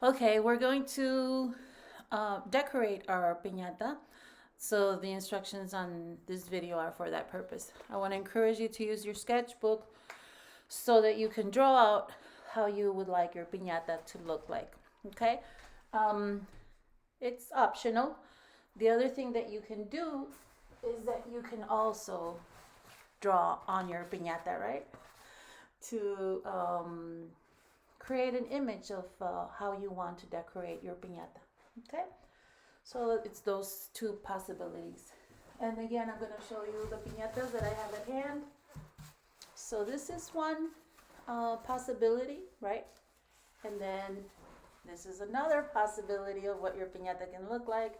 Okay, we're going to decorate our piñata. So the instructions on this video are for that purpose. I want to encourage you to use your sketchbook so that you can draw out how you would like your piñata to look like. Okay, um, it's optional. The other thing that you can do is that you can also draw on your piñata, right? To create an image of how you want to decorate your piñata. Okay, so it's those two possibilities. And again, I'm going to show you the piñatas that I have at hand. So this is one possibility, right? And then this is another possibility of what your piñata can look like.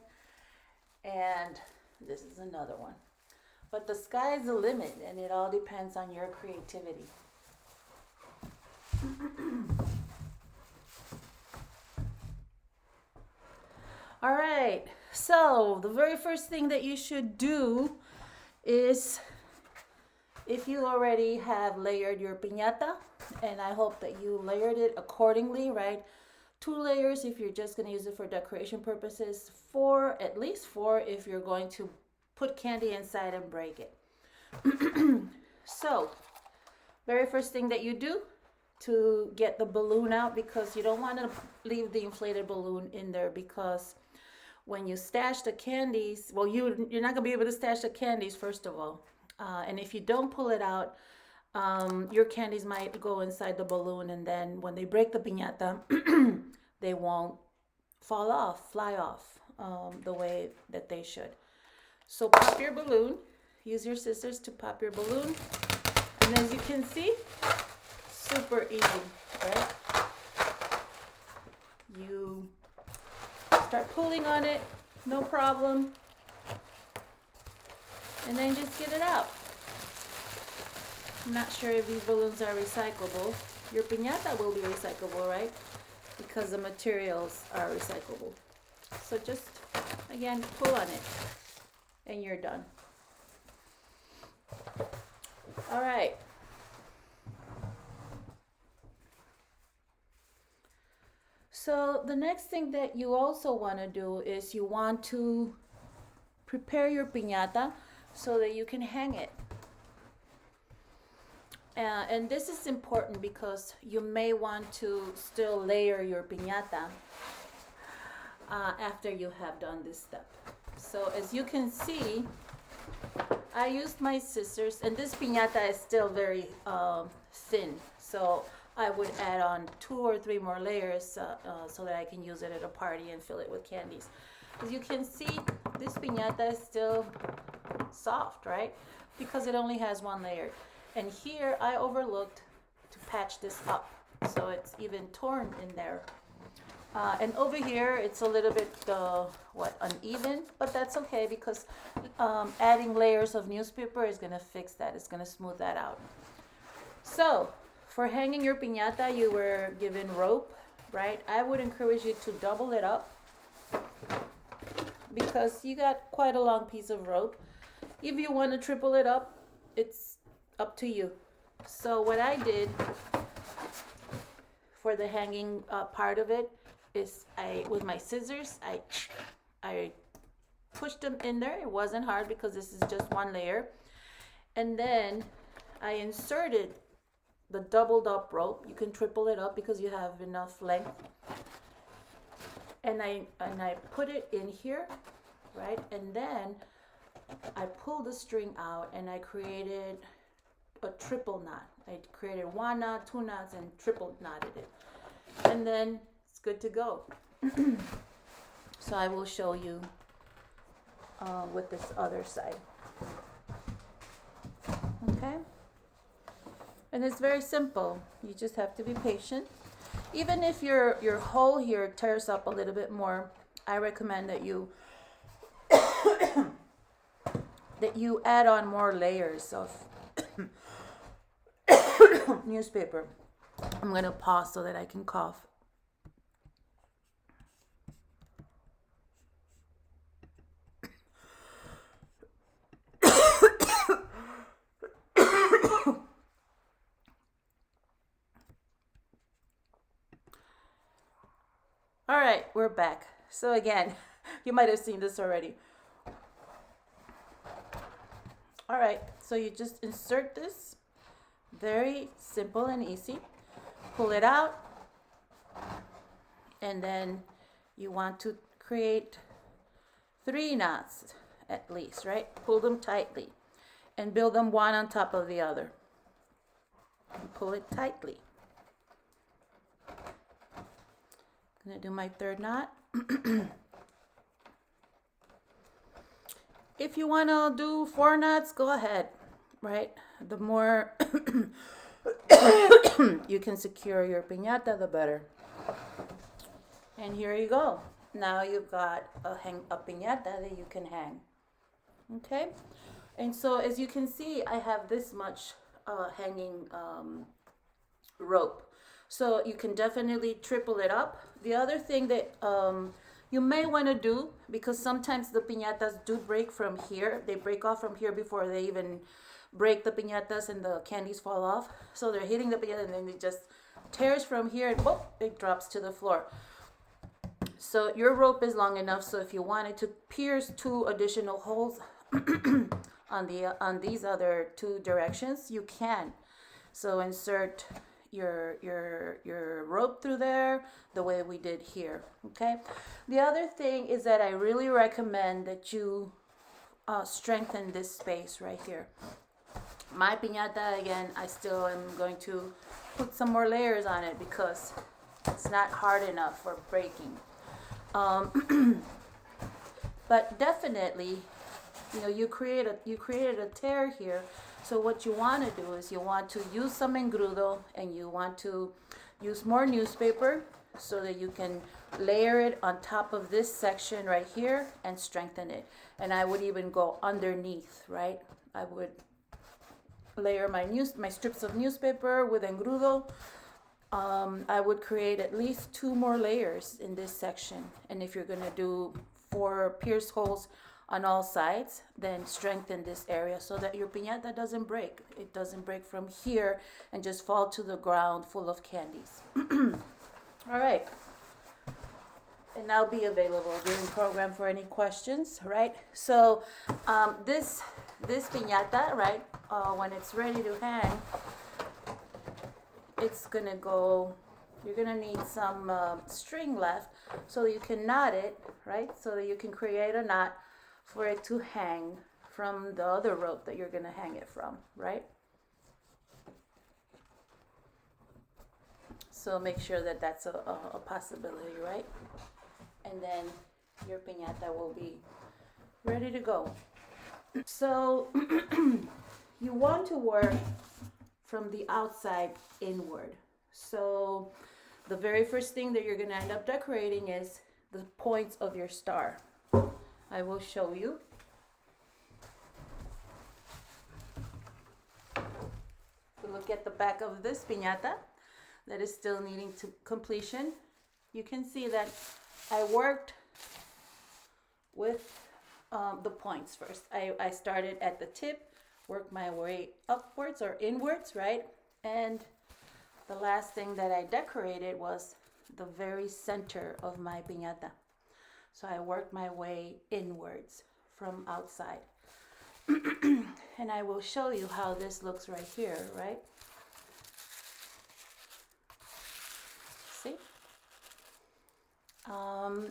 And this is another one. But the sky's the limit, and it all depends on your creativity. All right, so the very first thing that you should do is, if you already have layered your piñata, and I hope that you layered it accordingly, right? 2 layers if you're just going to use it for decoration purposes, 4, at least 4 if you're going to put candy inside and break it. So, very first thing that you do to get the balloon out, because you don't want to leave the inflated balloon in there, because when you stash the candies, well, you're not going to be able to stash the candies, first of all. And if you don't pull it out, your candies might go inside the balloon, and then when they break the piñata, they won't fly off the way that they should. So pop your balloon. Use your scissors to pop your balloon. And as you can see, super easy, right? You start pulling on it, no problem. And then just get it out. I'm not sure if these balloons are recyclable. Your piñata will be recyclable, right? Because the materials are recyclable. So just, again, pull on it, and you're done. All right. So the next thing that you also want to do is you want to prepare your piñata so that you can hang it. And this is important because you may want to still layer your piñata after you have done this step. So as you can see, I used my scissors, and this piñata is still very thin. So I would add on 2 or 3 more layers so that I can use it at a party and fill it with candies. As you can see, this piñata is still soft, right? Because it only has 1 layer. And here I overlooked to patch this up, so it's even torn in there. And over here it's a little bit uneven, but that's okay, because adding layers of newspaper is going to fix that. It's going to smooth that out. So for hanging your piñata, you were given rope, right? I would encourage you to double it up, because you got quite a long piece of rope. If you want to triple it up, it's up to you. So what I did for the hanging part of it is, with my scissors, I pushed them in there. It wasn't hard because this is just 1 layer. And then I inserted the doubled up rope. You can triple it up because you have enough length. And I put it in here, right? And then I pulled the string out, and I created a triple knot. I created 1 knot, 2 knots, and triple knotted it. And then it's good to go. So I will show you with this other side. Okay? And it's very simple. You just have to be patient. Even if your hole here tears up a little bit more, I recommend that you that you add on more layers of newspaper. I'm going to pause so that I can cough. All right, we're back. So again, you might have seen this already. All right, so you just insert this. Very simple and easy. Pull it out, and then you want to create 3 knots at least, right? Pull them tightly and build them one on top of the other. And pull it tightly. I'm gonna do my 3rd knot. If you wanna do 4 knots, go ahead, right? The more you can secure your piñata, the better. And here you go. Now you've got a piñata that you can hang. Okay? And so as you can see, I have this much hanging rope. So you can definitely triple it up. The other thing that you may want to do, because sometimes the piñatas do break from here. They break off from here before they even break the piñatas and the candies fall off. So they're hitting the piñata and then it just tears from here and whoop, it drops to the floor. So your rope is long enough, so if you wanted to pierce 2 additional holes on these other 2 directions, you can. So insert your rope through there the way we did here. Okay. The other thing is that I really recommend that you strengthen this space right here. My piñata, again, I still am going to put some more layers on it because it's not hard enough for breaking. But definitely, you know, you created a tear here. So what you want to do is you want to use some engrudo and you want to use more newspaper so that you can layer it on top of this section right here and strengthen it. And I would even go underneath, right? I would layer my strips of newspaper with engrudo. I would create at least 2 more layers in this section. And if you're gonna do 4 pierce holes on all sides, then strengthen this area so that your piñata doesn't break. It doesn't break from here and just fall to the ground full of candies. All right. And I'll be available during program for any questions, right? So this piñata, right, when it's ready to hang, it's gonna go, you're gonna need some string left so that you can knot it, right? So that you can create a knot for it to hang from the other rope that you're gonna hang it from, right? So make sure that that's a possibility, right? And then your piñata will be ready to go. So you want to work from the outside inward. So the very first thing that you're going to end up decorating is the points of your star. I will show you. So look at the back of this piñata that is still needing to completion. You can see that I worked with the points first. I started at the tip, worked my way upwards or inwards, right? And the last thing that I decorated was the very center of my piñata. So I worked my way inwards from outside. And I will show you how this looks right here, right? See?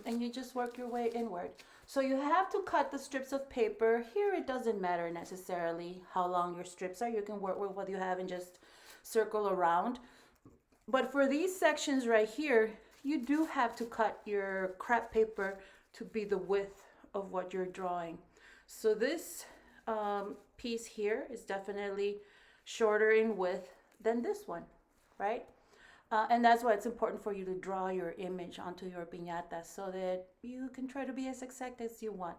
And you just work your way inward. So you have to cut the strips of paper. Here it doesn't matter necessarily how long your strips are. You can work with what you have and just circle around. But for these sections right here, you do have to cut your crap paper to be the width of what you're drawing. So this piece here is definitely shorter in width than this one, right? And that's why it's important for you to draw your image onto your piñata so that you can try to be as exact as you want.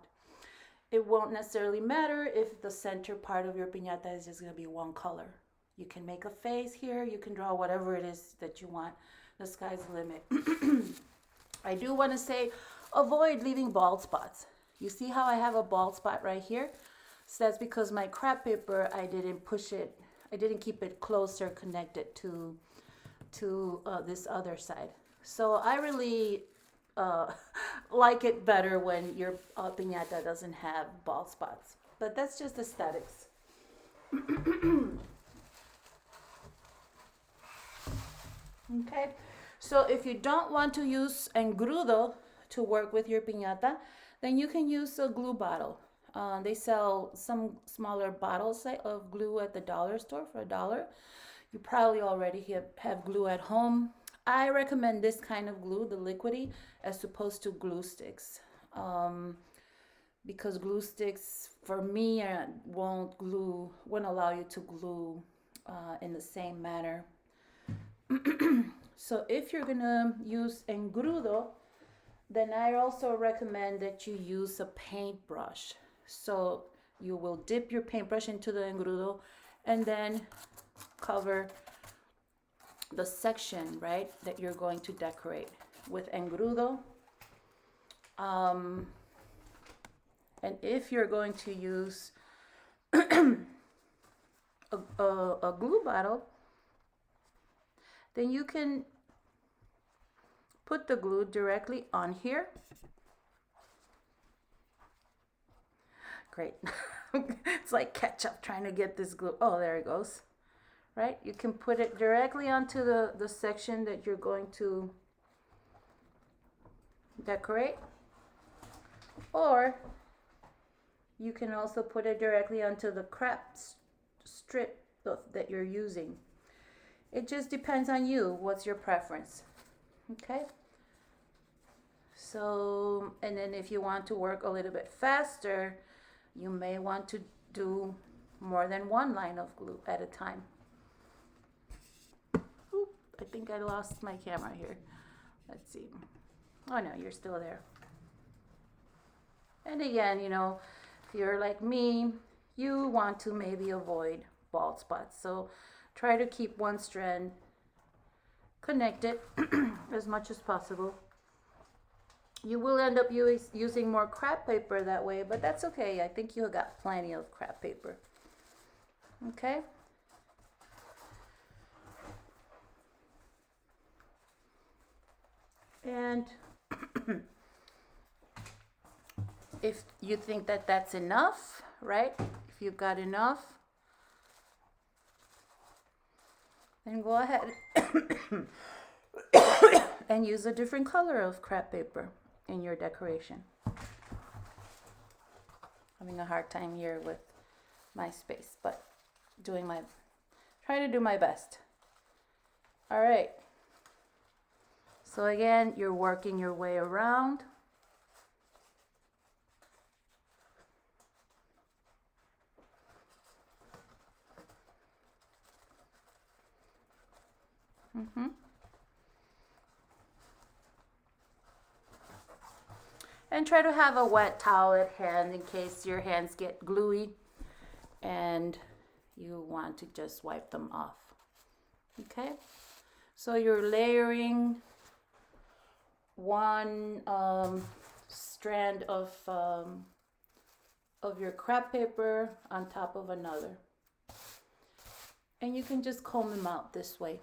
It won't necessarily matter if the center part of your piñata is just going to be one color. You can make a face here. You can draw whatever it is that you want. The sky's the limit. I do want to say, avoid leaving bald spots. You see how I have a bald spot right here? So that's because my crap paper, I didn't push it. I didn't keep it closer connected to this other side. So I really uh, like it better when your piñata doesn't have bald spots. But that's just aesthetics. Okay, so if you don't want to use engrudo to work with your piñata, then you can use a glue bottle. They sell some smaller bottles of glue at the dollar store for $1. You probably already have glue at home. I recommend this kind of glue, the liquidy, as opposed to glue sticks. Because glue sticks, for me, won't allow you to glue in the same manner. So if you're gonna use engrudo, then I also recommend that you use a paintbrush. So you will dip your paintbrush into the engrudo and then cover the section, right, that you're going to decorate with engrudo. And if you're going to use a glue bottle, then you can put the glue directly on here. Great. It's like ketchup trying to get this glue. Oh, there it goes. Right? You can put it directly onto the section that you're going to decorate. Or you can also put it directly onto the crepe strip that you're using. It just depends on you. What's your preference? Okay. So, and then if you want to work a little bit faster, you may want to do more than one line of glue at a time. Oop, I think I lost my camera here. Let's see. Oh no, you're still there. And again, if you're like me, you want to maybe avoid bald spots. So try to keep one strand connected as much as possible. You will end up using more crepe paper that way, but that's okay. I think you got plenty of crepe paper. Okay? And if you think that that's enough, right? If you've got enough, then go ahead and use a different color of crepe paper in your decoration. Having a hard time here with my space, but trying to do my best. All right. So again, you're working your way around. And try to have a wet towel at hand in case your hands get gluey and you want to just wipe them off. Okay? So you're layering one strand of your crepe paper on top of another. And you can just comb them out this way.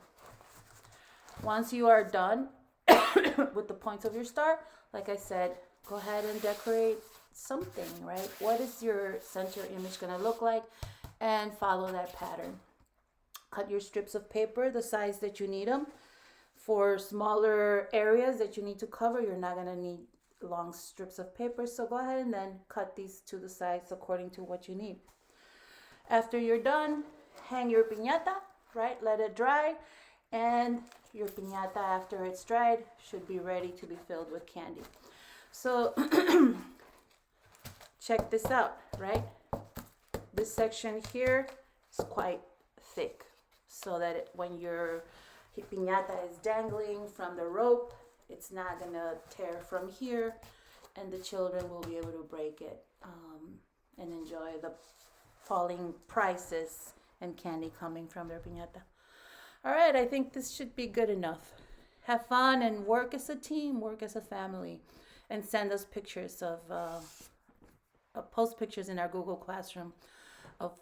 Once you are done with the points of your star, like I said, go ahead and decorate something, right? What is your center image going to look like? And follow that pattern. Cut your strips of paper the size that you need them. For smaller areas that you need to cover, you're not going to need long strips of paper. So go ahead and then cut these to the size according to what you need. After you're done, hang your piñata, right? Let it dry. And your piñata, after it's dried, should be ready to be filled with candy. So check this out, right? This section here is quite thick, so that when your piñata is dangling from the rope, it's not gonna tear from here, and the children will be able to break it and enjoy the falling prices and candy coming from their piñata. All right, I think this should be good enough. Have fun and work as a team, work as a family. And send us pictures post pictures in our Google Classroom of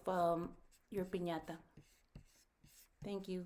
your piñata. Thank you.